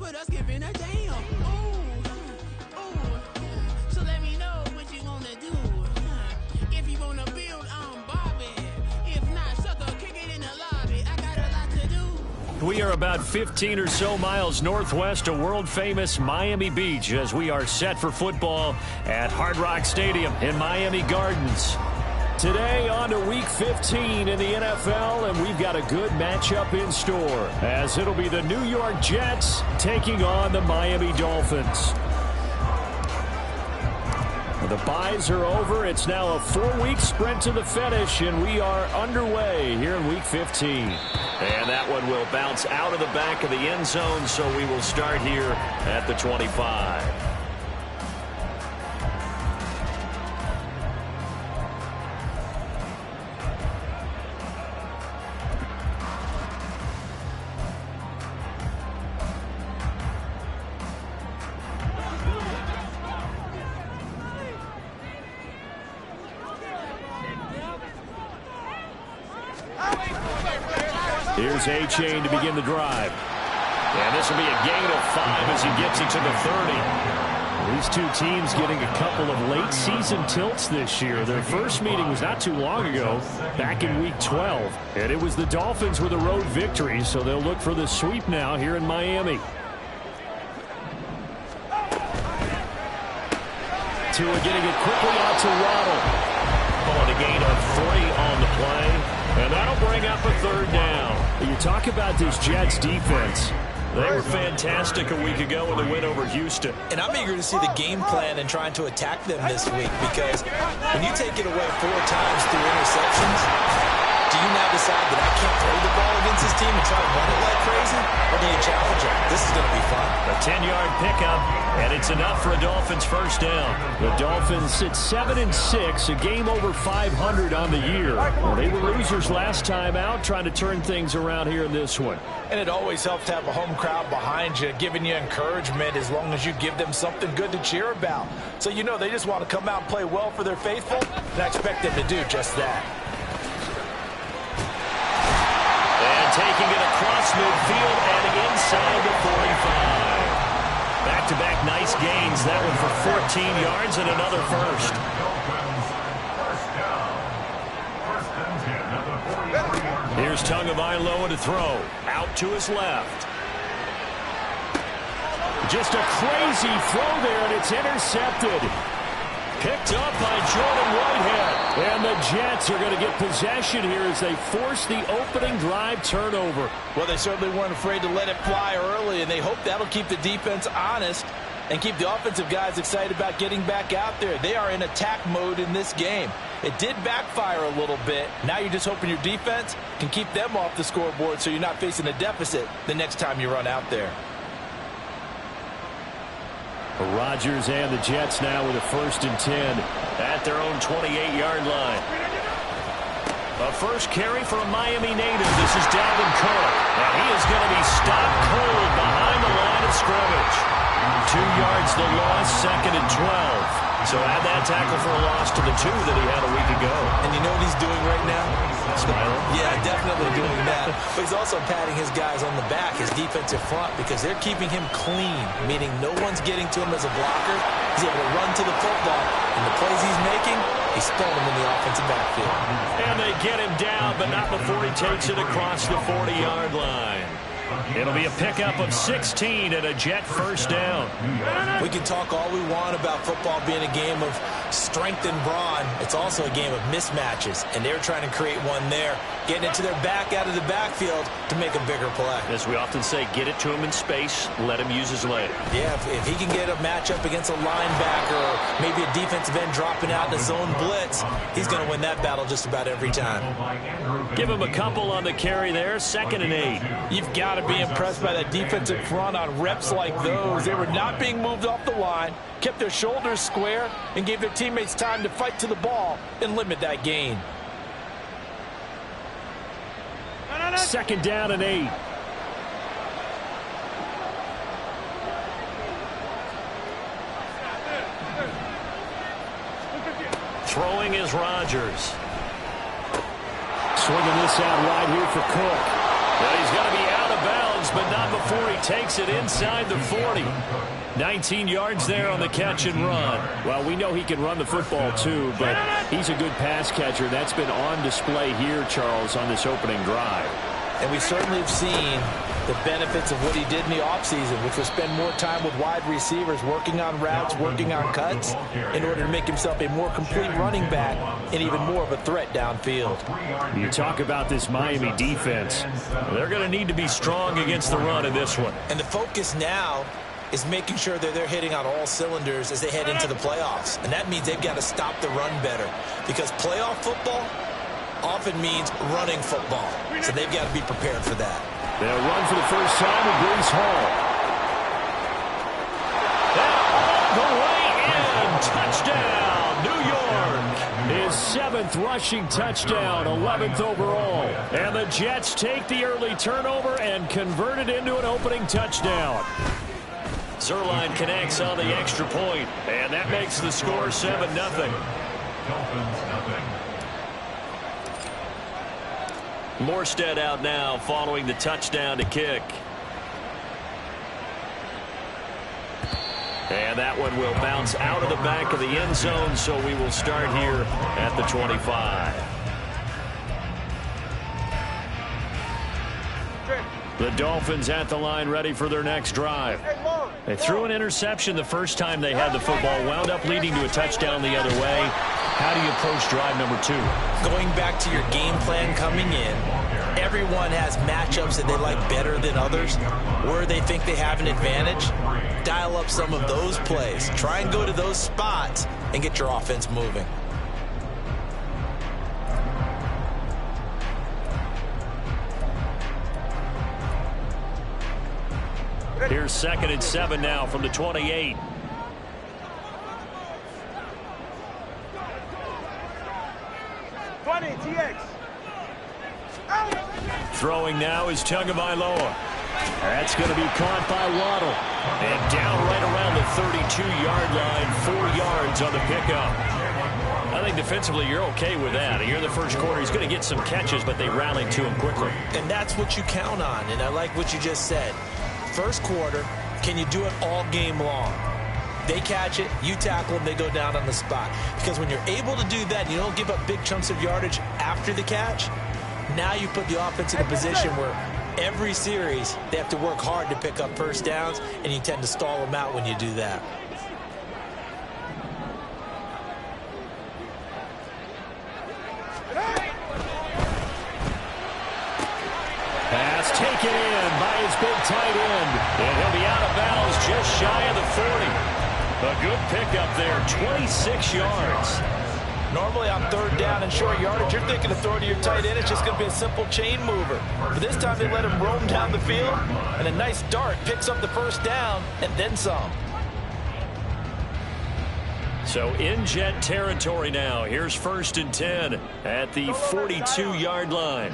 with us giving a damn. Ooh. So let me know what you wanna do. If you wanna build on Bobby. If not, sucker, kick it in the lobby. I got a lot to do. We are about 15 or so miles northwest of world-famous Miami Beach as we are set for football at Hard Rock Stadium in Miami Gardens. Today on to Week 15 in the NFL, and we've got a good matchup in store as it'll be the New York Jets taking on the Miami Dolphins. The byes are over. It's now a 4-week sprint to the finish, and we are underway here in Week 15. And that one will bounce out of the back of the end zone, so we will start here at the 25. Here's A-Chain to begin the drive. And this will be a gain of 5 as he gets it to the 30. These two teams getting a couple of late season tilts this year. Their first meeting was not too long ago, back in Week 12. And it was the Dolphins with a road victory, so they'll look for the sweep now here in Miami. Tua getting it quickly out to Waddle. On a gain of 3 on the play. And that'll bring up a third down. You talk about this Jets defense. They were fantastic a week ago in the win over Houston. And I'm eager to see the game plan and trying to attack them this week, because when you take it away 4 times through interceptions, do you now decide that I can't throw the ball against this team and try to run it like crazy? Or do you challenge them? This is going to be fun. A 10-yard pickup, and it's enough for a Dolphins first down. The Dolphins sit 7-6, a game over 500 on the year. Well, they were losers last time out, trying to turn things around here in this one. And it always helps to have a home crowd behind you, giving you encouragement as long as you give them something good to cheer about. So you know they just want to come out and play well for their faithful, and I expect them to do just that. And taking it across midfield and inside the 45. Back-to-back nice gains. That one for 14 yards and another first. Here's Tagovailoa to throw. Out to his left. Just a crazy throw there, and it's intercepted. Picked up by Jordan Whitehead. And the Jets are going to get possession here as they force the opening drive turnover. Well, they certainly weren't afraid to let it fly early, and they hope that'll keep the defense honest and keep the offensive guys excited about getting back out there. They are in attack mode in this game. It did backfire a little bit. Now you're just hoping your defense can keep them off the scoreboard so you're not facing a deficit the next time you run out there. Rodgers and the Jets now with a 1st and 10 at their own 28-yard line. A first carry for a Miami native. This is Dalvin Cook. And he is going to be stopped cold behind the line of scrimmage. 2 yards the loss, 2nd and 12. So add that tackle for a loss to the 2 that he had a week ago. And you know what he's doing right now? Smiling? Yeah, definitely doing that. But he's also patting his guys on the back, his defensive front, because they're keeping him clean, meaning no one's getting to him as a blocker. He's able to run to the football. And the plays he's making, he's throwing them in the offensive backfield. And they get him down, but not before he takes it across the 40-yard line. It'll be a pickup of 16 and a Jet first down. We can talk all we want about football being a game of strength and brawn. It's also a game of mismatches, and they're trying to create one there, getting it to their back out of the backfield to make a bigger play. As we often say, get it to him in space, let him use his leg. Yeah, if he can get a matchup against a linebacker or maybe a defensive end dropping out in a zone blitz, he's going to win that battle just about every time. Give him a couple on the carry there, 2nd and 8. You've got to be impressed by that defensive front on reps like those. They were not being moved off the line, kept their shoulders square, and gave their teammates time to fight to the ball and limit that gain. 2nd down and 8. Throwing is Rodgers. Swinging this out wide here for Cook. Well, he's going to be out of bounds goes, but not before he takes it inside the 40. 19 yards there on the catch and run. Well, we know he can run the football too, but he's a good pass catcher. That's been on display here, Charles, on this opening drive. And we certainly have seen the benefits of what he did in the offseason, which was spend more time with wide receivers, working on routes, working on cuts, in order to make himself a more complete running back and even more of a threat downfield. You talk about this Miami defense. They're going to need to be strong against the run in this one. And the focus now is making sure that they're hitting on all cylinders as they head into the playoffs. And that means they've got to stop the run better, because playoff football often means running football. So they've got to be prepared for that. They'll run for the first time with Breece Hall. That all the way in. Touchdown, New York. His 7th rushing touchdown, 11th overall. And the Jets take the early turnover and convert it into an opening touchdown. Zuerlein connects on the extra point, and that makes the score 7-0. Morstead out now following the touchdown to kick. And that one will bounce out of the back of the end zone, so we will start here at the 25. The Dolphins at the line, ready for their next drive. They threw an interception the first time they had the football, wound up leading to a touchdown the other way. How do you approach drive number 2? Going back to your game plan coming in, everyone has matchups that they like better than others, where they think they have an advantage. Dial up some of those plays. Try and go to those spots and get your offense moving. Here's 2nd and 7 now from the 28. Throwing now is Tagovailoa. That's going to be caught by Waddle. And down right around the 32-yard line, 4 yards on the pickup. I think defensively you're okay with that. Here in the first quarter, he's going to get some catches, but they rallied to him quickly. And that's what you count on, and I like what you just said. First quarter, can you do it all game long? They catch it, you tackle them, they go down on the spot. Because when you're able to do that, you don't give up big chunks of yardage after the catch, now you put the offense in a position where every series they have to work hard to pick up first downs, and you tend to stall them out when you do that. Pass taken in by his big tight end. And he'll be out of bounds just shy of the 40. A good pickup there, 26 yards. Normally on 3rd down and short yardage, you're thinking of throwing to your tight end. It's just going to be a simple chain mover. But this time they let him roam down the field, and a nice dart picks up the first down and then some. So in Jet territory now. Here's 1st and 10 at the 42-yard line.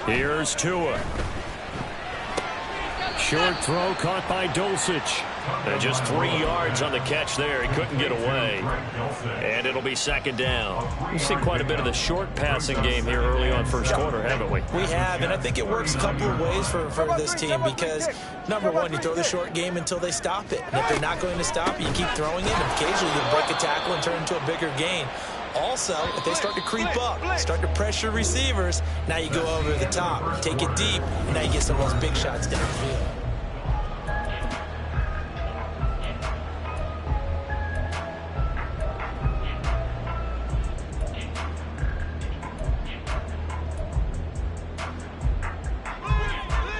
Here's Tua. Short throw caught by Dulcich. And just 3 yards on the catch there. He couldn't get away. And it'll be 2nd down. We've seen quite a bit of the short passing game here early on first quarter, haven't we? We have, and I think it works a couple of ways for this team because, number one, you throw the short game until they stop it. And if they're not going to stop it, you keep throwing it, and occasionally you break a tackle and turn into a bigger gain. Also, if they start to creep up, start to pressure receivers, now you go over the top, take it deep, and now you get some of those big shots downfield.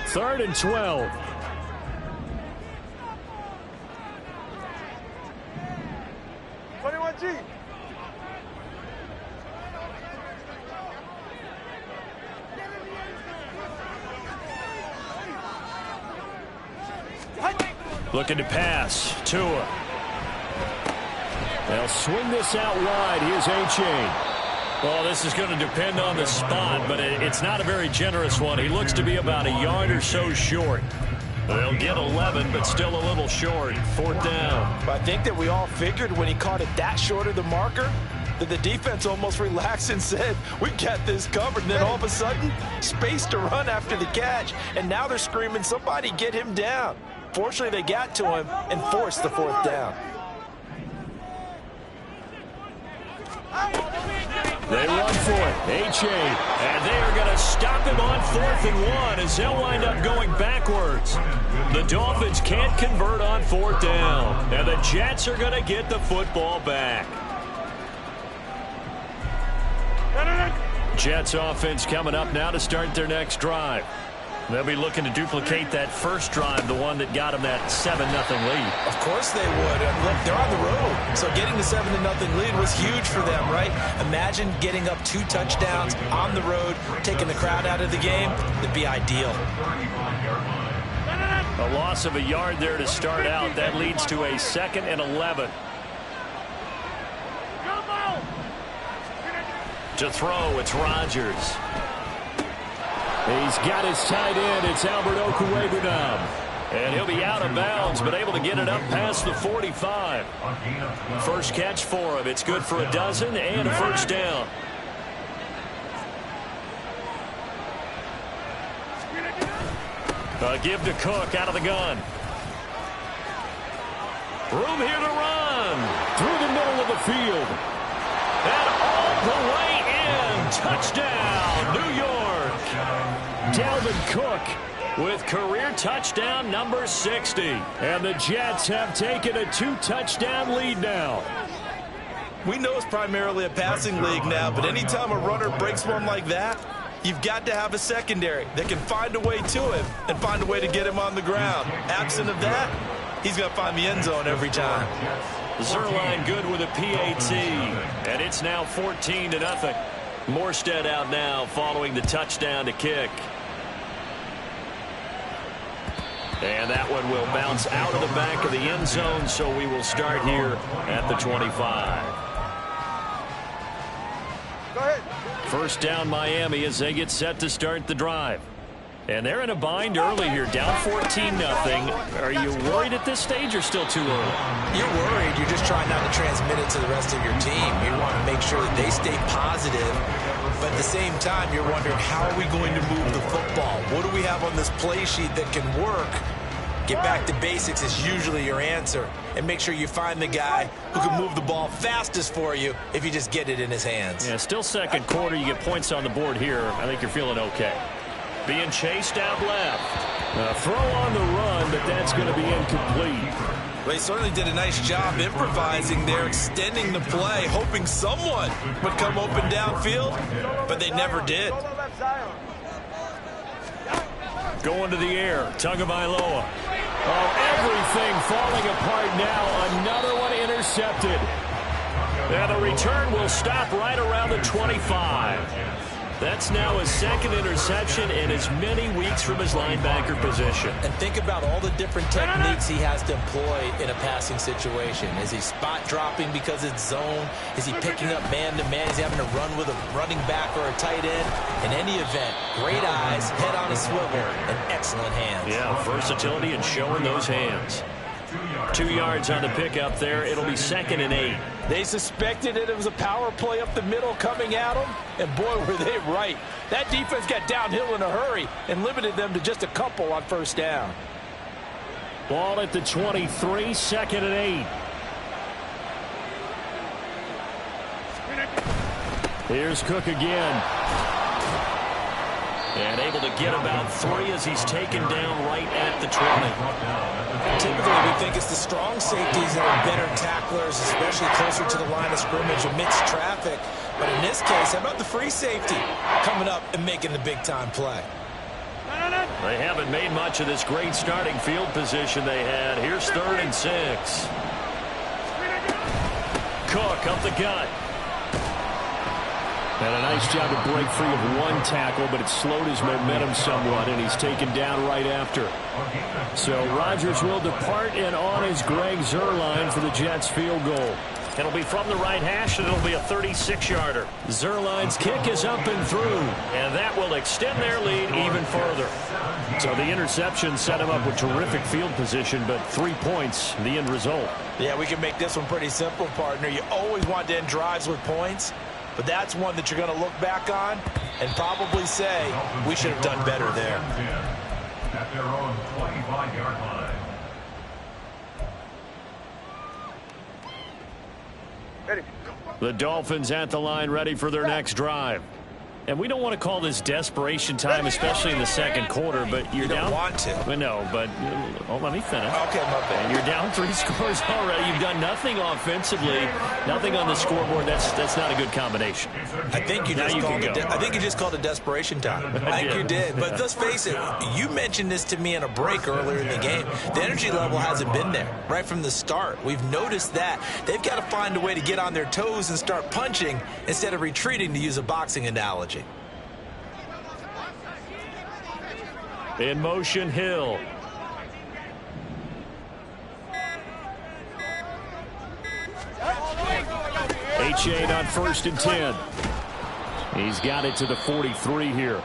Third and 12. Looking to pass. Tua. They'll swing this out wide. Here's A-Chain. Well, this is going to depend on the spot, but it's not a very generous one. He looks to be about a yard or so short. They'll get 11, but still a little short. 4th down. But I think that we all figured when he caught it that short of the marker that the defense almost relaxed and said, we got this covered. And then all of a sudden, space to run after the catch. And now they're screaming, somebody get him down. Fortunately, they got to him and forced the 4th down. They run for it. H.A. And they are going to stop him on 4th and 1 as they'll wind up going backwards. The Dolphins can't convert on 4th down. And the Jets are going to get the football back. Jets offense coming up now to start their next drive. They'll be looking to duplicate that first drive, the one that got them that 7-0 lead. Of course they would. Look, they're on the road. So getting the 7-0 lead was huge for them, right? Imagine getting up 2 touchdowns on the road, taking the crowd out of the game. That'd be ideal. A loss of a yard there to start out. That leads to a 2nd and 11. To throw, it's Rodgers. He's got his tight end. It's Albert Okwuegbunam. And he'll be out of bounds, but able to get it up past the 45. First catch for him. It's good for a dozen and a first down. Give to Cook out of the gun. Room here to run. Through the middle of the field. And all the way in. Touchdown, New York. Dalvin Cook with career touchdown number 60. And the Jets have taken a 2-touchdown lead now. We know it's primarily a passing league now, but anytime a runner breaks one like that, you've got to have a secondary that can find a way to him and find a way to get him on the ground. Absent of that, he's going to find the end zone every time. Zuerlein good with a PAT. And it's now 14-0. Morstead out now following the touchdown to kick. And that one will bounce out of the back of the end zone, so we will start here at the 25. Go ahead. First down Miami as they get set to start the drive. And they're in a bind early here, down 14-0. Are you worried at this stage or still too early? You're worried. You're just trying not to transmit it to the rest of your team. You want to make sure that they stay positive. But at the same time, you're wondering, how are we going to move the football? What do we have on this play sheet that can work? Get back to basics is usually your answer. And make sure you find the guy who can move the ball fastest for you if you just get it in his hands. Yeah, still second quarter. You get points on the board here. I think you're feeling okay. Being chased out left. Throw on the run, but that's going to be incomplete. Well, he certainly did a nice job improvising there, extending the play, hoping someone would come open downfield, but they never did. Going to the air, Tagovailoa. Oh, everything falling apart now. Another one intercepted. And the return will stop right around the 25. That's now his 2nd interception in as many weeks from his linebacker position. And think about all the different techniques he has to employ in a passing situation. Is he spot dropping because it's zone? Is he picking up man-to-man? Is he having to run with a running back or a tight end? In any event, great eyes, head on a swivel, and excellent hands. Yeah, versatility and showing those hands. 2 yards on the pickup there. It'll be 2nd and 8. They suspected it was a power play up the middle coming at them, and boy, were they right. That defense got downhill in a hurry and limited them to just a couple on first down. Ball at the 23, 2nd and 8. Here's Cook again. And able to get about 3 as he's taken down right at the 20. Typically, we think it's the strong safeties that are better tacklers, especially closer to the line of scrimmage amidst traffic. But in this case, how about the free safety coming up and making the big-time play? They haven't made much of this great starting field position they had. Here's 3rd and 6. Cook up the gut. And a nice job to break free of one tackle, but it slowed his momentum somewhat, and he's taken down right after. So Rodgers will depart, and on is Greg Zuerlein for the Jets field goal. It'll be from the right hash, and it'll be a 36-yarder. Zuerlein's kick is up and through, and that will extend their lead even further. So the interception set him up with terrific field position, but 3 points, the end result. Yeah, we can make this one pretty simple, partner. You always want to end drives with points, but that's one that you're going to look back on and probably say, we should have done better there. At their own 25-yard line. Ready. The Dolphins at the line, ready for their next drive. And we don't want to call this desperation time, especially in the second quarter, but you're You don't down. want to. Well, no, but let me finish. Okay, my bad. You're down 3 scores already. You've done nothing offensively, nothing on the scoreboard. That's not a good combination. I think you Now just you called can it. go. I think you just called it desperation time. I think did. you did. But let's face it. You mentioned this to me in a break earlier in the game. The energy level hasn't been there right from the start. We've noticed that they've got to find a way to get on their toes and start punching instead of retreating, to use a boxing analogy. In motion, Hill. H8 on 1st and 10. He's got it to the 43 here.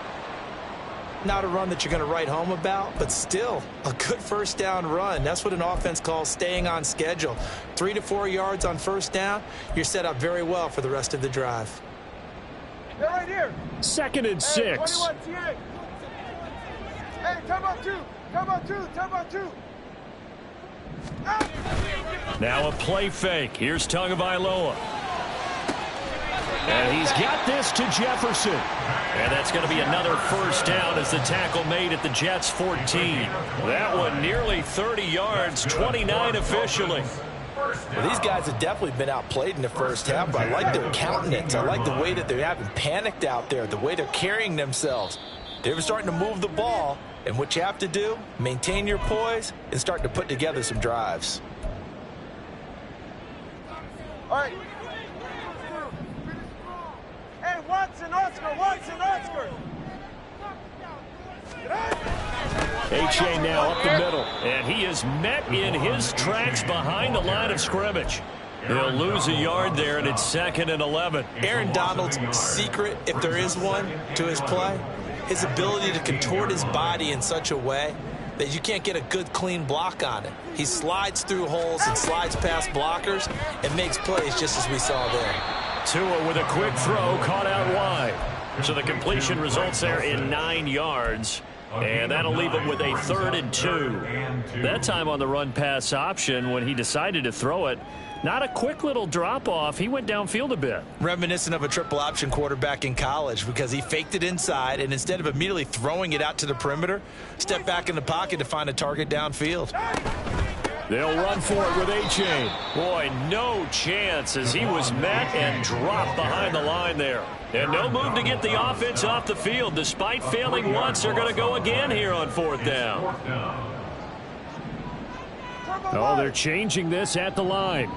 Not a run that you're going to write home about, but still a good first down run. That's what an offense calls staying on schedule. 3 to 4 yards on first down. You're set up very well for the rest of the drive. They're right here. 2nd and 6. 21 TA. Hey, timeout 2. Timeout 2. Timeout 2. Now a play fake. Here's Tagovailoa. And he's got this to Jefferson. And that's going to be another first down as the tackle made at the Jets' 14. That one nearly 30 yards, 29 officially. Well, these guys have definitely been outplayed in the first half, but I like their countenance. I like the way that they haven't panicked out there, the way they're carrying themselves. They're starting to move the ball, and what you have to do, maintain your poise and start to put together some drives. All right. Hey, Watson, Oscar. H.A. now up the middle, and he is met in his tracks behind the line of scrimmage. He'll lose a yard there, and it's 2nd and 11. Aaron Donald's secret, if there is one, to his play, his ability to contort his body in such a way that you can't get a good, clean block on it. He slides through holes and slides past blockers and makes plays just as we saw there. Tua with a quick throw, caught out wide. So the completion results there in 9 yards. And that'll leave him with a 3rd and 2. That time on the run-pass option, when he decided to throw it, not a quick little drop-off. He went downfield a bit. Reminiscent of a triple option quarterback in college, because he faked it inside, and instead of immediately throwing it out to the perimeter, stepped back in the pocket to find a target downfield. They'll run for it with A-Chain. Boy, no chance as he was met and dropped behind the line there. And no move to get the offense off the field. Despite failing once, they're going to go again here on 4th down. Oh, they're changing this at the line.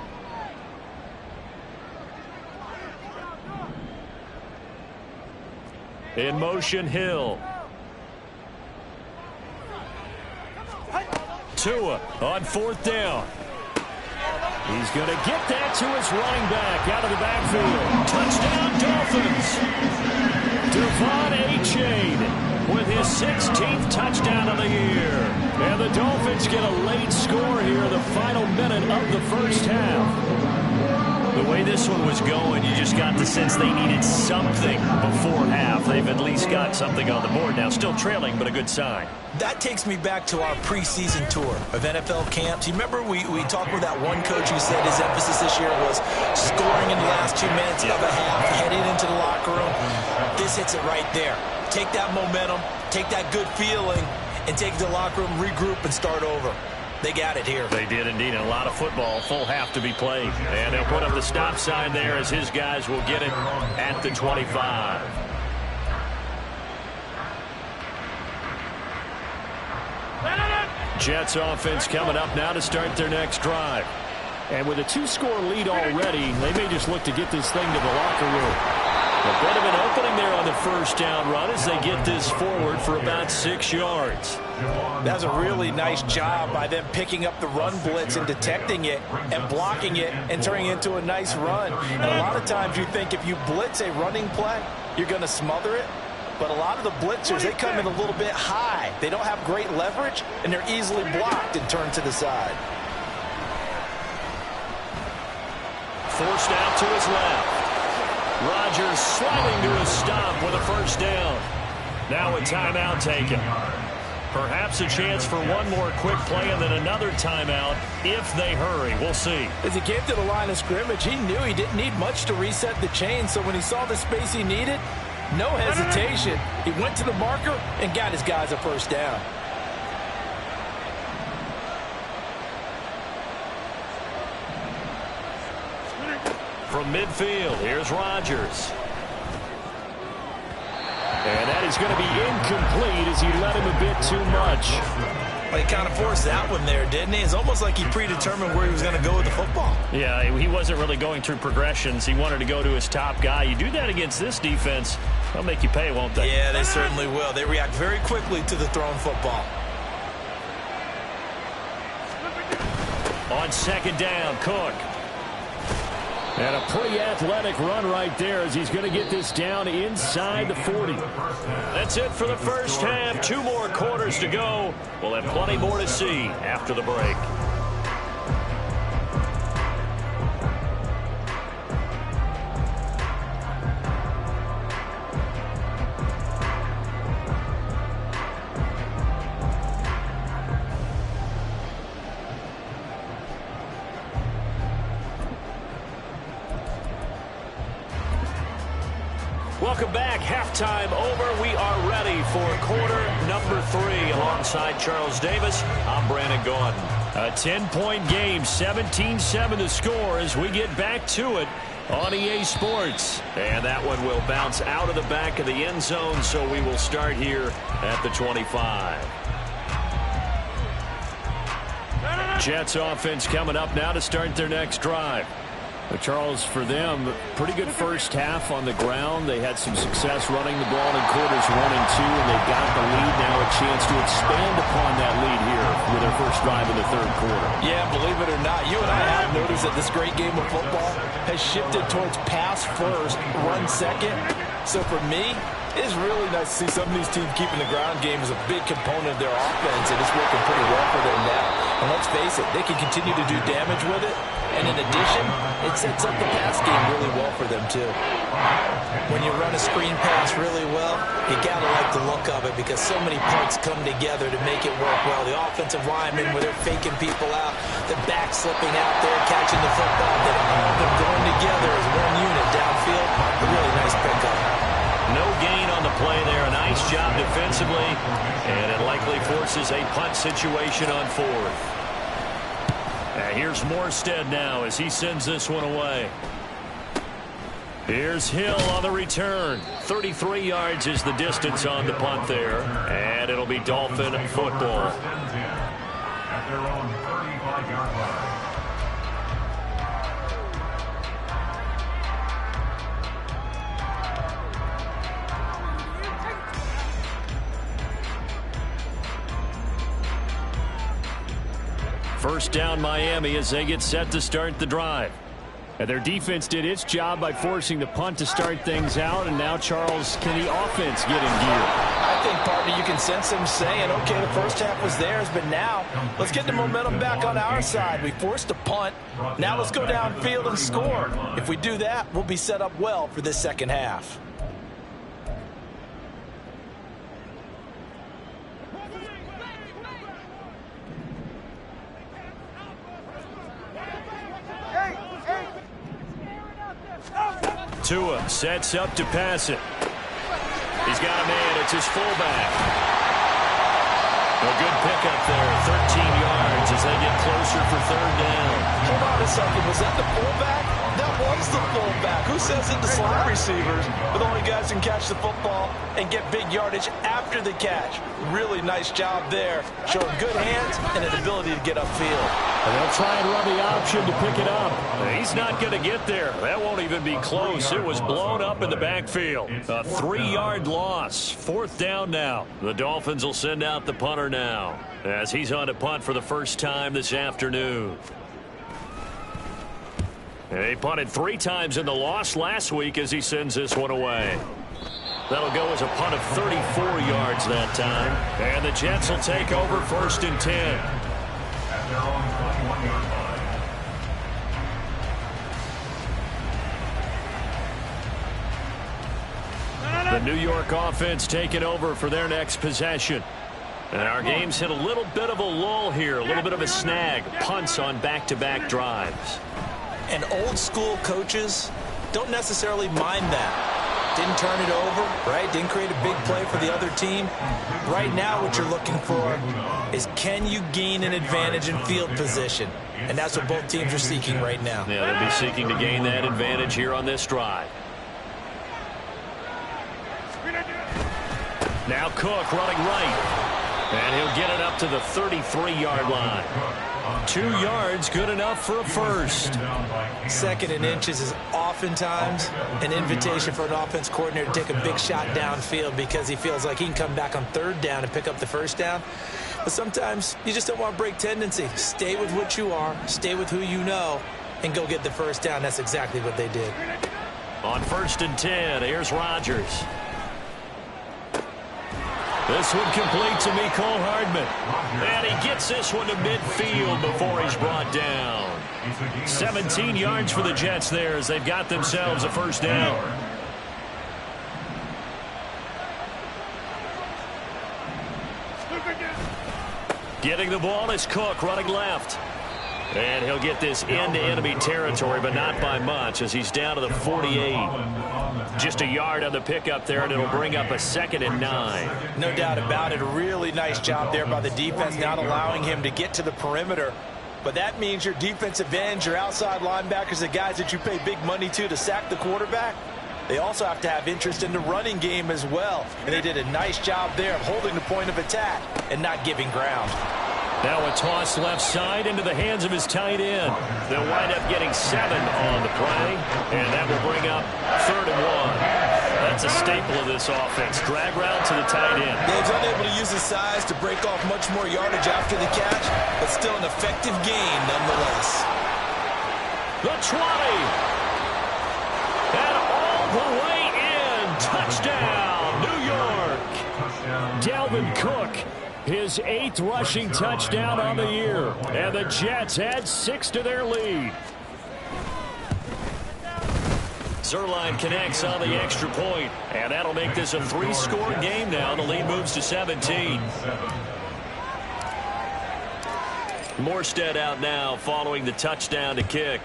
In motion, Hill. Tua on 4th down. He's going to get that to his running back out of the backfield. Touchdown, Dolphins. Devon Achane with his 16th touchdown of the year. And the Dolphins get a late score here in the final minute of the first half. The way this one was going, you just got the sense they needed something before half. They've at least got something on the board now. Still trailing, but a good sign. That takes me back to our preseason tour of NFL camps. You remember we talked with that one coach who said his emphasis this year was scoring in the last 2 minutes of a half, heading into the locker room. This hits it right there. Take that momentum, take that good feeling, and take it to the locker room, regroup, and start over. They got it here. They did indeed. And a lot of football, full half to be played. And they'll put up the stop sign there as his guys will get it at the 25. Jets offense coming up now to start their next drive. And with a 2-score lead already, they may just look to get this thing to the locker room. A bit of an opening there on the first down run as they get this forward for about 6 yards. That's a really nice job by them picking up the run blitz and detecting it and blocking it and turning it into a nice run. And a lot of times you think if you blitz a running play, you're going to smother it. But a lot of the blitzers, they come in a little bit high. They don't have great leverage, and they're easily blocked and turned to the side. Forced out to his left. Rodgers sliding to a stop with a first down. Now a timeout taken. Perhaps a chance for one more quick play and then another timeout if they hurry. We'll see. As he came to the line of scrimmage, he knew he didn't need much to reset the chain. So when he saw the space he needed, no hesitation. He went to the marker and got his guys a first down. From midfield, here's Rodgers. And that is going to be incomplete as he let him a bit too much. Well, he kind of forced that one there, didn't he? It's almost like he predetermined where he was going to go with the football. Yeah, he wasn't really going through progressions. He wanted to go to his top guy. You do that against this defense, they'll make you pay, won't they? Yeah, they certainly will. They react very quickly to the thrown football. On second down, Cook. And a pretty athletic run right there as he's going to get this down inside the 40. That's it for the first half. 2 more quarters to go. We'll have plenty more to see after the break. Welcome back. Halftime over. We are ready for quarter number 3 alongside Charles Davis. I'm Brandon Gaudin. A 10-point game, 17-7 the score as we get back to it on EA Sports. And that one will bounce out of the back of the end zone, so we will start here at the 25. Jets offense coming up now to start their next drive. But Charles, for them, pretty good first half on the ground. They had some success running the ball in quarters 1 and 2, and they've got the lead now, a chance to expand upon that lead here with their first drive in the third quarter. Yeah, believe it or not, you and I have noticed that this great game of football has shifted towards pass first, run second. So for me, it's really nice to see some of these teams keeping the ground game as a big component of their offense, and it's working pretty well for them now. And let's face it, they can continue to do damage with it. And in addition, it sets up the pass game really well for them, too. When you run a screen pass really well, you got to like the look of it because so many parts come together to make it work well. The offensive linemen, where they're faking people out, the back slipping out there, catching the football, they've all been going together as one unit downfield. A really nice pickup. No gain on the play there. A nice job defensively, and it likely forces a punt situation on 4th. Here's Morstead now as he sends this one away. Here's Hill on the return. 33 yards is the distance on the punt there, and it'll be Dolphin football. At their own 35-yard line. First down Miami as they get set to start the drive. And their defense did its job by forcing the punt to start things out. And now, Charles, can the offense get in gear? I think, partner, you can sense them saying, okay, the first half was theirs, but now let's get the momentum back on our side. We forced a punt. Now let's go downfield and score. If we do that, we'll be set up well for this second half. Tua sets up to pass it. He's got a man. It's his fullback. A good pickup there. 13 yards as they get closer for third down. Hold on a second. Was that the fullback? That was the fullback? Who says it to slot receivers? But only guys can catch the football and get big yardage after the catch. Really nice job there, showing good hands and an ability to get upfield. And they'll try and run the option to pick it up. He's not going to get there. That won't even be close. It was blown up in the backfield. A 3-yard loss. 4th down now. The Dolphins will send out the punter now, as he's on to punt for the first time this afternoon. He punted 3 times in the loss last week as he sends this one away. That'll go as a punt of 34 yards that time. And the Jets will take over 1st and 10. At their own 21-yard line. The New York offense taking over for their next possession. And our game's hit a little bit of a lull here, a little bit of a snag. Punts on back-to-back drives. And old-school coaches don't necessarily mind that. Didn't turn it over, right? Didn't create a big play for the other team. Right now what you're looking for is, can you gain an advantage in field position? And that's what both teams are seeking right now. Yeah, they'll be seeking to gain that advantage here on this drive. Now Cook running right. And he'll get it up to the 33-yard line. 2 yards, good enough for a first. 2nd and inches is oftentimes an invitation for an offense coordinator to take a big shot downfield because he feels like he can come back on 3rd down and pick up the first down. But sometimes you just don't want to break tendency. Stay with what you are, stay with who you know, and go get the first down. That's exactly what they did. On 1st and 10, here's Rodgers. This one complete to Mecole Hardman. And he gets this one to midfield before he's brought down. 17 yards for the Jets there as they've got themselves a first down. Getting the ball is Cook running left. And he'll get this into enemy territory, but not by much as he's down to the 48. Just a yard on the pickup there, and it'll bring up a 2nd and 9. No doubt about it. A really nice job there by the defense, not allowing him to get to the perimeter. But that means your defensive ends, your outside linebackers, the guys that you pay big money to sack the quarterback, they also have to have interest in the running game as well. And they did a nice job there of holding the point of attack and not giving ground. Now a toss left side into the hands of his tight end. They'll wind up getting 7 on the play, and that will bring up 3rd and 1. That's a staple of this offense. Drag route to the tight end. He's unable to use his size to break off much more yardage after the catch, but still an effective gain nonetheless. The 20. And all the way in. Touchdown, New York. Dalvin Cook. His 8th rushing touchdown on the year. And the Jets add 6 to their lead. Zuerlein connects on the extra point. And that'll make this a 3-score game now. The lead moves to 17. Morstead out now following the touchdown to kick.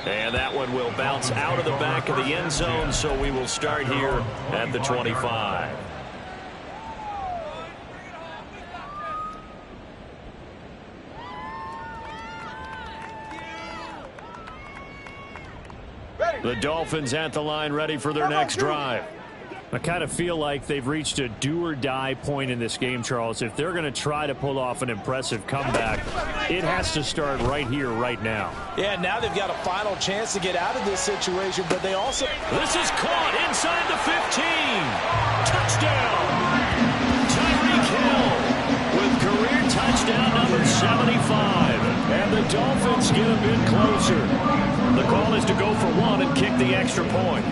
And that one will bounce out of the back of the end zone, so we will start here at the 25. The Dolphins at the line, ready for their next drive. I kind of feel like they've reached a do-or-die point in this game, Charles. If they're going to try to pull off an impressive comeback, it has to start right here, right now. Yeah, now they've got a final chance to get out of this situation, but they also... This is caught inside the 15. Touchdown. Tyreek Hill with career touchdown number 75. And the Dolphins get a bit closer. The call is to go for 1 and kick the extra point.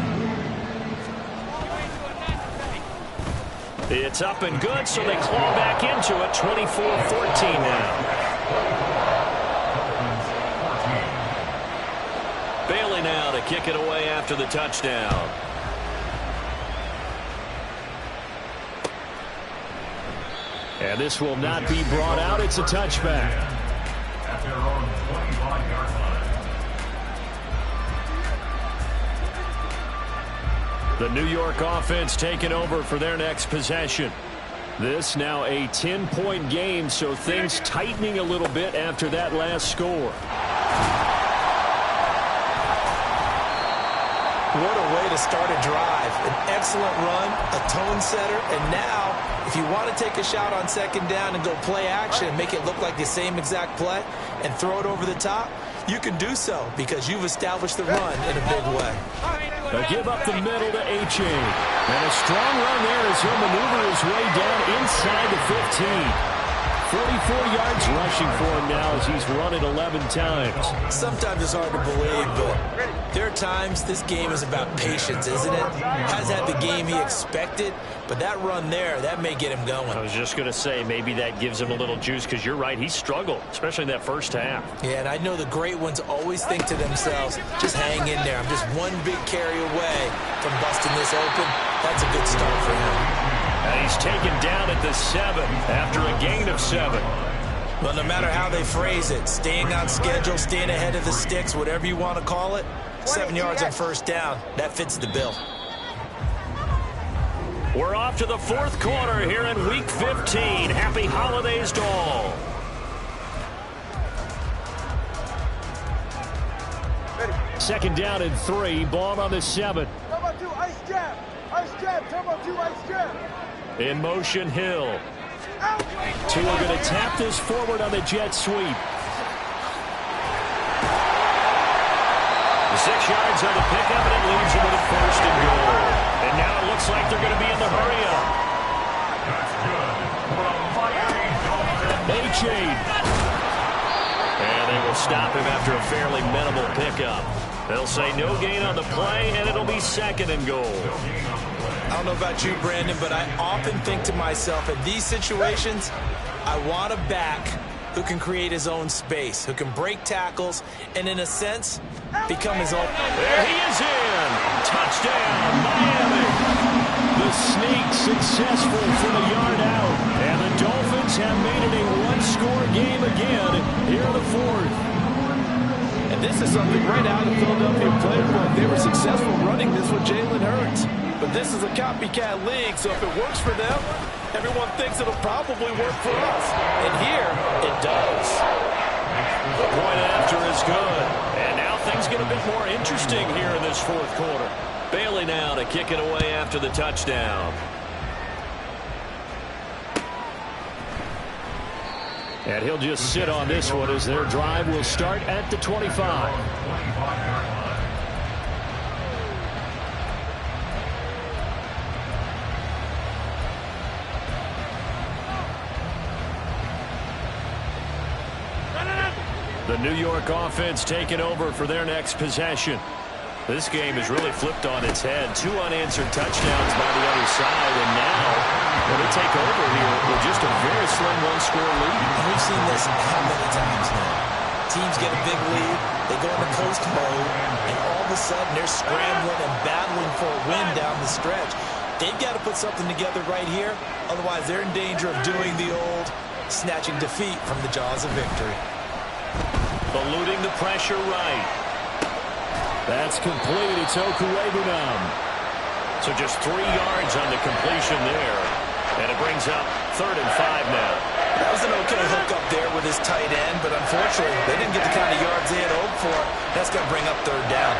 It's up and good, so they claw back into it. 24-14 now. Bailey now to kick it away after the touchdown. And this will not be brought out. It's a touchback. At their own 25-yard line. The New York offense taking over for their next possession. This now a 10-point game, so things tightening a little bit after that last score. What a way to start a drive. An excellent run, a tone setter, and now, if you want to take a shot on second down and go play action, make it look like the same exact play, and throw it over the top, you can do so because you've established the run in a big way. They'll give up the middle to H.A. And a strong run there as he'll maneuver his way down inside the 15. 44 yards rushing for him now as he's run it 11 times. Sometimes it's hard to believe, but there are times this game is about patience, isn't it? Has had the game he expected, but that run there, that may get him going. I was just going to say, maybe that gives him a little juice because you're right, he struggled, especially in that first half. Yeah, and I know the great ones always think to themselves, just hang in there. I'm just one big carry away from busting this open. That's a good start for him. And he's taken down at the 7 after a gain of 7. Well, no matter how they phrase it, staying on schedule, staying ahead of the sticks, whatever you want to call it, 7 yards on first down, that fits the bill. We're off to the fourth quarter here in Week 15. Happy holidays to all. Second down and 3, ball on the 7. Turbo 2, ice jab. Ice jab, Turbo 2, ice jab. In motion, Hill. Two are going to tap this forward on the jet sweep. 6 yards on the pickup, and it leaves him with a first and goal. And now it looks like they're going to be in the hurry-up. H.A. And they will stop him after a fairly minimal pickup. They'll say no gain on the play, and it'll be second and goal. I don't know about you, Brandon, but I often think to myself, in these situations, I want a back who can create his own space, who can break tackles, and in a sense, become his own. There he is in. Touchdown, Miami. The sneak successful from a yard out. And the Dolphins have made it a one-score game again here in the fourth. And this is something right out of Philadelphia playbook. They were successful running this with Jalen Hurts. But this is a copycat league, so if it works for them, everyone thinks it'll probably work for us. And here, it does. The point after is good. And now things get a bit more interesting here in this fourth quarter. Bailey now to kick it away after the touchdown. And he'll just sit on this one as their drive will start at the 25. The New York offense taking over for their next possession. This game has really flipped on its head. 2 unanswered touchdowns by the other side, and now they take over here with just a very slim one-score lead. And we've seen this how many times now. Teams get a big lead, they go into coast mode, and all of a sudden they're scrambling and battling for a win down the stretch. They've got to put something together right here, otherwise they're in danger of doing the old snatching defeat from the jaws of victory. Eluding the pressure right. That's complete. It's Okuwebunam. So just 3 yards on the completion there. And it brings up 3rd and 5 now. That was an okay hook up there with his tight end, but unfortunately, they didn't get the kind of yards they had hoped for. That's going to bring up 3rd down.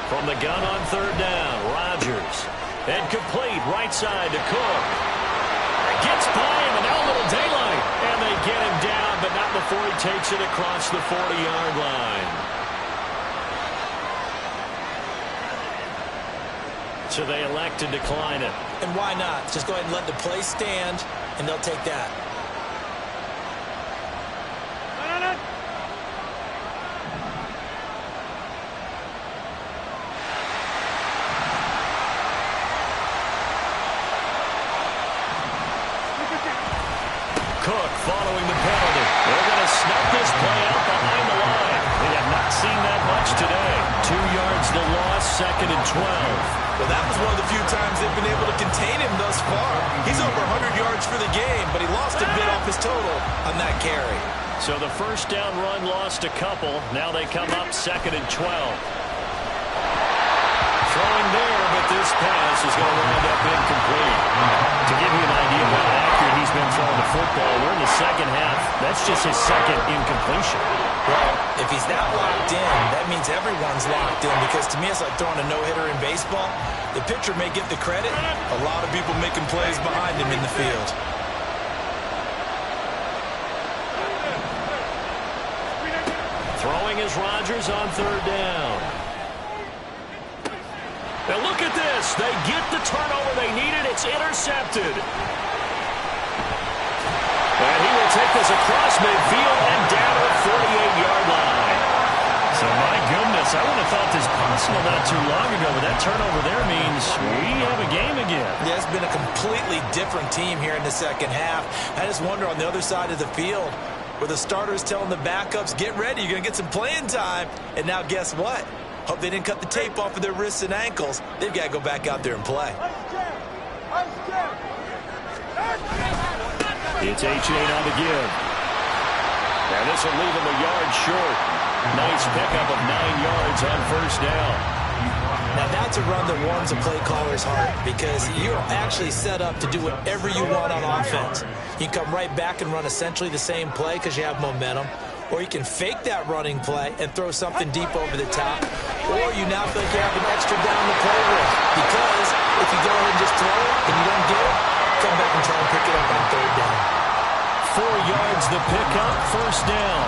From the gun on 3rd down, Rodgers. And complete, right side to Cook. Gets by him, and now a little daylight. And they get him down, but not before he takes it across the 40-yard line. So they elect to decline it. And why not? Just go ahead and let the play stand, and they'll take that. Cook following the penalty. They're going to snap this play out behind the line. They have not seen that much today. 2 yards to loss, 2nd and 12. Well, that was one of the few times they've been able to contain him thus far. He's over 100 yards for the game, but he lost a bit off his total on that carry. So the first down run lost a couple. Now they come up 2nd and 12. Throw throwing there, but this pass is going to wind up incomplete. To give you an idea of how accurate he's been throwing the football, we're in the second half. That's just his second incompletion. Well, if he's that locked in, that means everyone's locked in, because to me it's like throwing a no-hitter in baseball. The pitcher may get the credit. A lot of people making plays behind him in the field. Throwing is Rodgers on third down. Now look at this. They get the turnover they needed. It's intercepted. And he will take this across midfield and down to the 48-yard line. So, my goodness, I would have thought this possible not too long ago, but that turnover there means we have a game again. Yeah, it's been a completely different team here in the second half. I just wonder on the other side of the field where the starters telling the backups, get ready, you're going to get some playing time. And now guess what? Hope they didn't cut the tape off of their wrists and ankles. They've got to go back out there and play. It's Achane on the give. And this will leave him a yard short. Nice pickup of 9 yards on first down. Now that's a run that warms a play caller's heart, because you're actually set up to do whatever you want on offense. You can come right back and run essentially the same play because you have momentum, or you can fake that running play and throw something deep over the top, or you now feel like you have an extra down to play with, because if you go ahead and just throw it and you don't get it, come back and try and pick it up on third down. 4 yards the pickup, first down.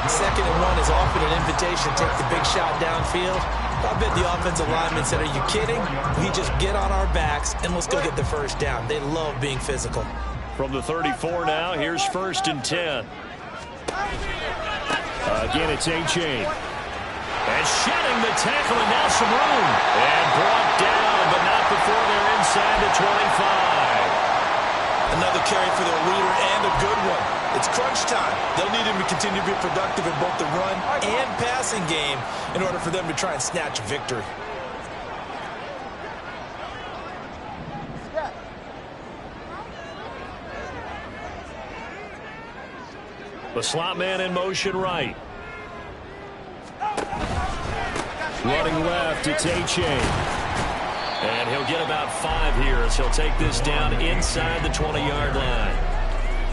2nd and 1 is often an invitation to take the big shot downfield. I bet the offensive linemen said, are you kidding? We just get on our backs and let's go get the first down. They love being physical. From the 34 now, here's 1st and 10. Again, it's Achane. And shedding the tackle, and now some room. And brought down, but not before they're inside the 25. Another carry for their leader, and a good one. It's crunch time. They'll need him to continue to be productive in both the run and passing game in order for them to try and snatch victory. The slot man in motion right. Running left, it's Achane. And he'll get about 5 here as he'll take this down inside the 20-yard line.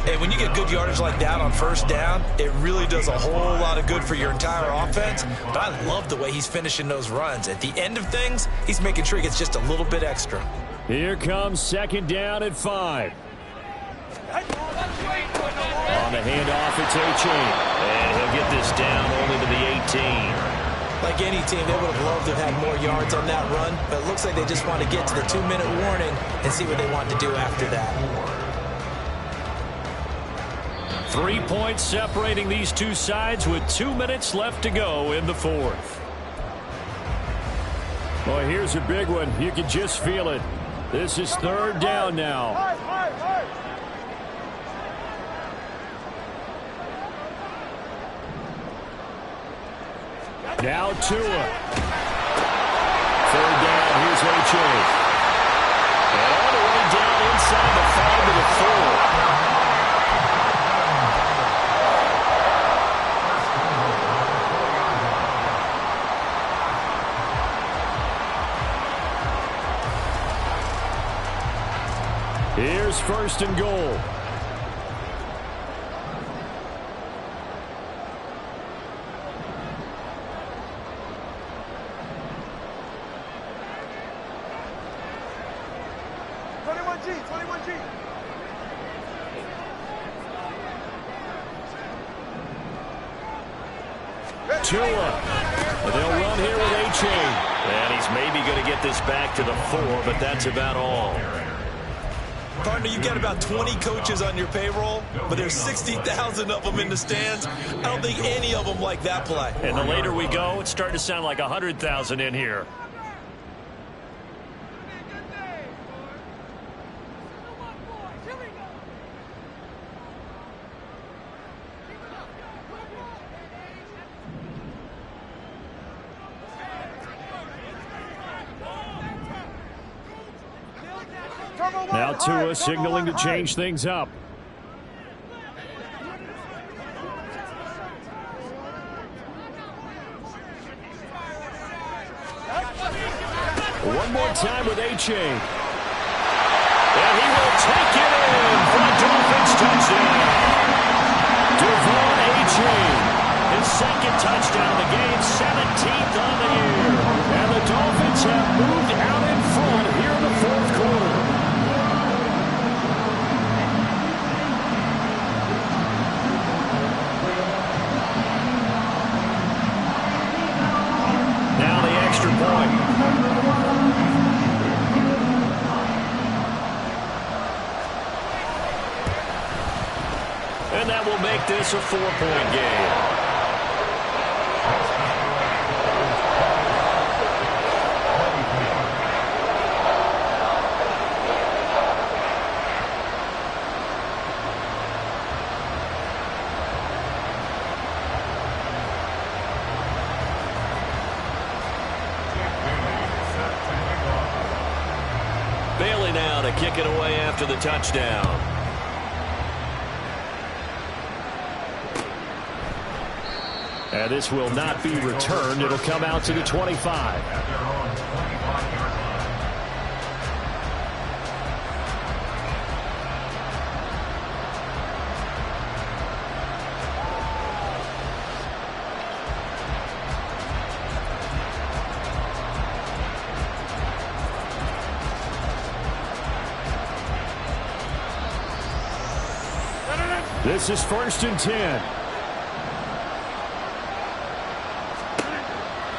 Hey, when you get good yardage like that on first down, it really does a whole lot of good for your entire offense. But I love the way he's finishing those runs. At the end of things, he's making sure he gets just a little bit extra. Here comes 2nd down at 5. On the handoff, it's Achane. And he'll get this down only to the 18. Like any team, they would have loved to have had more yards on that run, but it looks like they just want to get to the 2-minute warning and see what they want to do after that. 3 points separating these two sides with 2 minutes left to go in the 4th. Boy, here's a big one. You can just feel it. This is 3rd down now. Now Tua. 3rd down, here's Achane. And all the way down inside the 5 to the 4. Here's 1st and goal. Tua. They'll run here with Achane. And he's maybe going to get this back to the 4, but that's about all. Partner, you got about 20 coaches on your payroll, but there's 60,000 of them in the stands. I don't think any of them like that play. And the later we go, it's starting to sound like 100,000 in here. Now Tua signaling to change things up. One more time with A-Chain. And he will take it in for a Dolphins touchdown. Devon A-Chain, his second touchdown of the game, 17th on the year. And the Dolphins have moved out in front here in the fourth quarter. Now the extra point. And that will make this a 4-point game. Bailey now to kick it away after the touchdown. And this will not be returned. It'll come out to the 25. This is 1st and 10.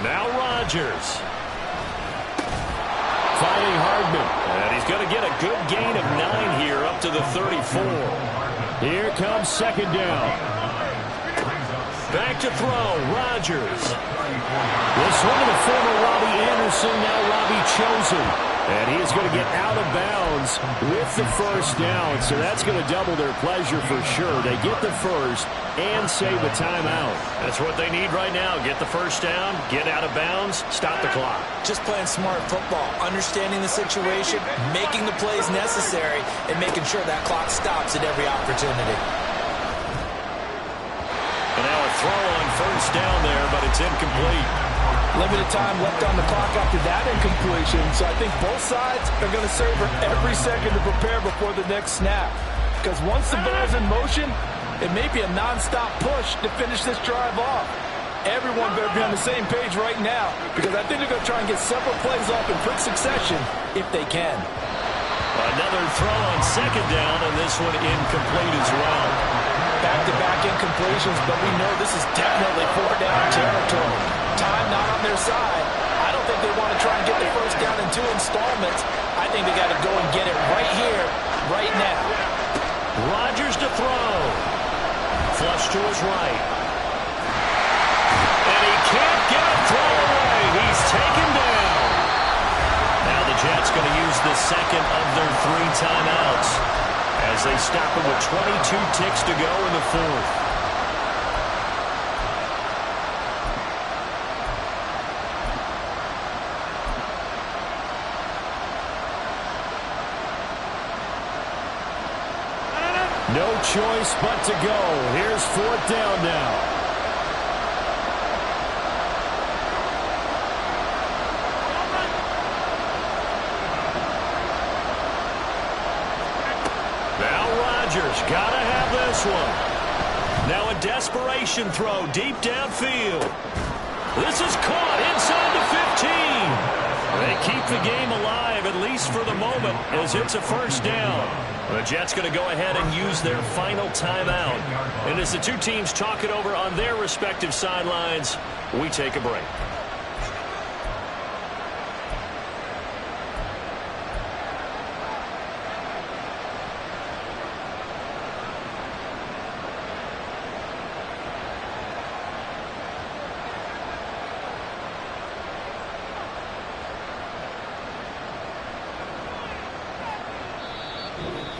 Now Rodgers. Finding Hardman. And he's going to get a good gain of 9 here up to the 34. Here comes 2nd down. Back to throw. Rodgers. This one to the former Robbie Anderson, now Robbie Chosen. And he is going to get out of bounds with the 1st down. So that's going to double their pleasure for sure. They get the first and save a timeout. That's what they need right now. Get the 1st down, get out of bounds, stop the clock. Just playing smart football, understanding the situation, making the plays necessary, and making sure that clock stops at every opportunity. And now a throw on 1st down there, but it's incomplete. Limited time left on the clock after that incompletion, so I think both sides are going to savor every second to prepare before the next snap. Because once the ball's in motion, it may be a non-stop push to finish this drive off. Everyone better be on the same page right now, because I think they're going to try and get several plays off in quick succession if they can. Another throw on 2nd down, and this one incomplete as well. Back-to-back incompletions, but we know this is definitely 4-down territory. Time not on their side. I don't think they want to try and get the 1st down in 2 installments. I think they got to go and get it right here, right now. Rodgers to throw. Flush to his right. And he can't get a throw away. He's taken down. Now the Jets going to use the 2nd of their 3 timeouts as they stop him with 22 ticks to go in the 4th. No choice but to go. Here's 4th down now. Now Rodgers got to have this one. Now a desperation throw deep downfield. This is caught inside the 15. They keep the game alive, at least for the moment, as it's a 1st down. The Jets going to go ahead and use their final timeout. And as the 2 teams talk it over on their respective sidelines, we take a break.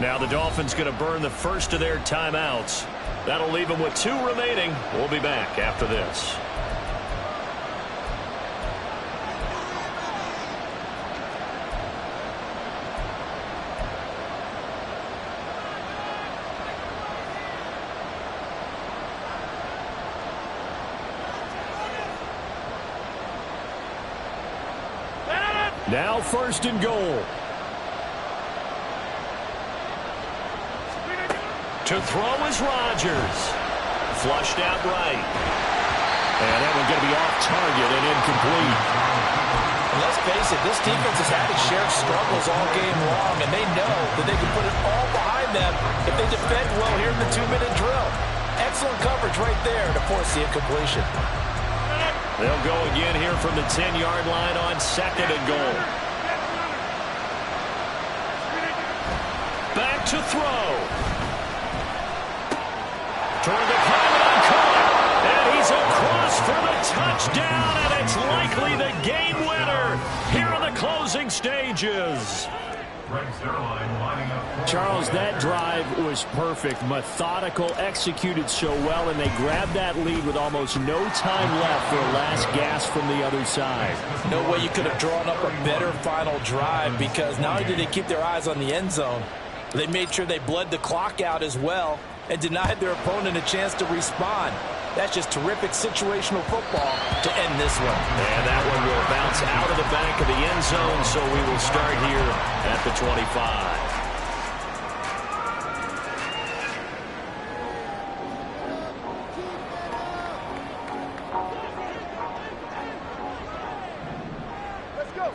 Now the Dolphins going to burn the 1st of their timeouts. That'll leave them with 2 remaining. We'll be back after this. Now 1st and goal. To throw is Rodgers. Flushed out right. And that one going to be off target and incomplete. And let's face it, this defense has had its share of struggles all game long, and they know that they can put it all behind them if they defend well here in the 2-minute drill. Excellent coverage right there to force the incompletion. They'll go again here from the 10-yard line on 2nd and goal. Back to throw. Toward the pylon, Cook, and he's across for the touchdown, and it's likely the game winner here in the closing stages. Charles, that drive was perfect, methodical, executed so well, and they grabbed that lead with almost no time left for a last gasp from the other side. No way you could have drawn up a better final drive, because not only did they keep their eyes on the end zone, they made sure they bled the clock out as well and denied their opponent a chance to respond. That's just terrific situational football to end this one. And that one will bounce out of the back of the end zone, so we will start here at the 25. Let's go.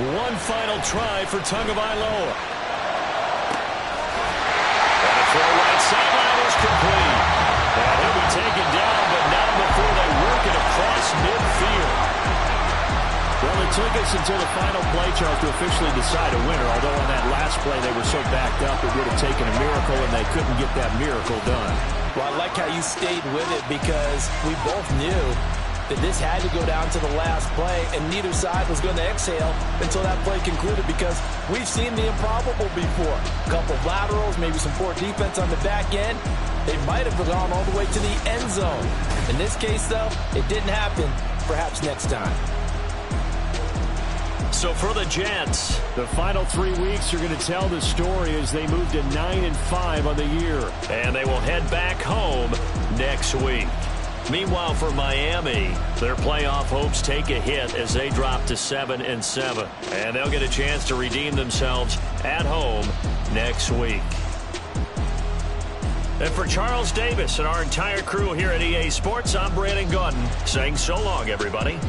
One final try for Tagovailoa. And a throw right sideline is complete. And he'll be taken down, but not before they work it across midfield. Well, it took us until the final play, Charles, to officially decide a winner, although on that last play they were so backed up it would have taken a miracle, and they couldn't get that miracle done. Well, I like how you stayed with it, because we both knew that this had to go down to the last play, and neither side was going to exhale until that play concluded, because we've seen the improbable before. A couple of laterals, maybe some poor defense on the back end. They might have gone all the way to the end zone. In this case, though, it didn't happen. Perhaps next time. So for the Jets, the final 3 weeks are going to tell the story as they move to 9-5 on the year. And they will head back home next week. Meanwhile, for Miami, their playoff hopes take a hit as they drop to 7-7. And they'll get a chance to redeem themselves at home next week. And for Charles Davis and our entire crew here at EA Sports, I'm Brandon Gaudin saying so long, everybody.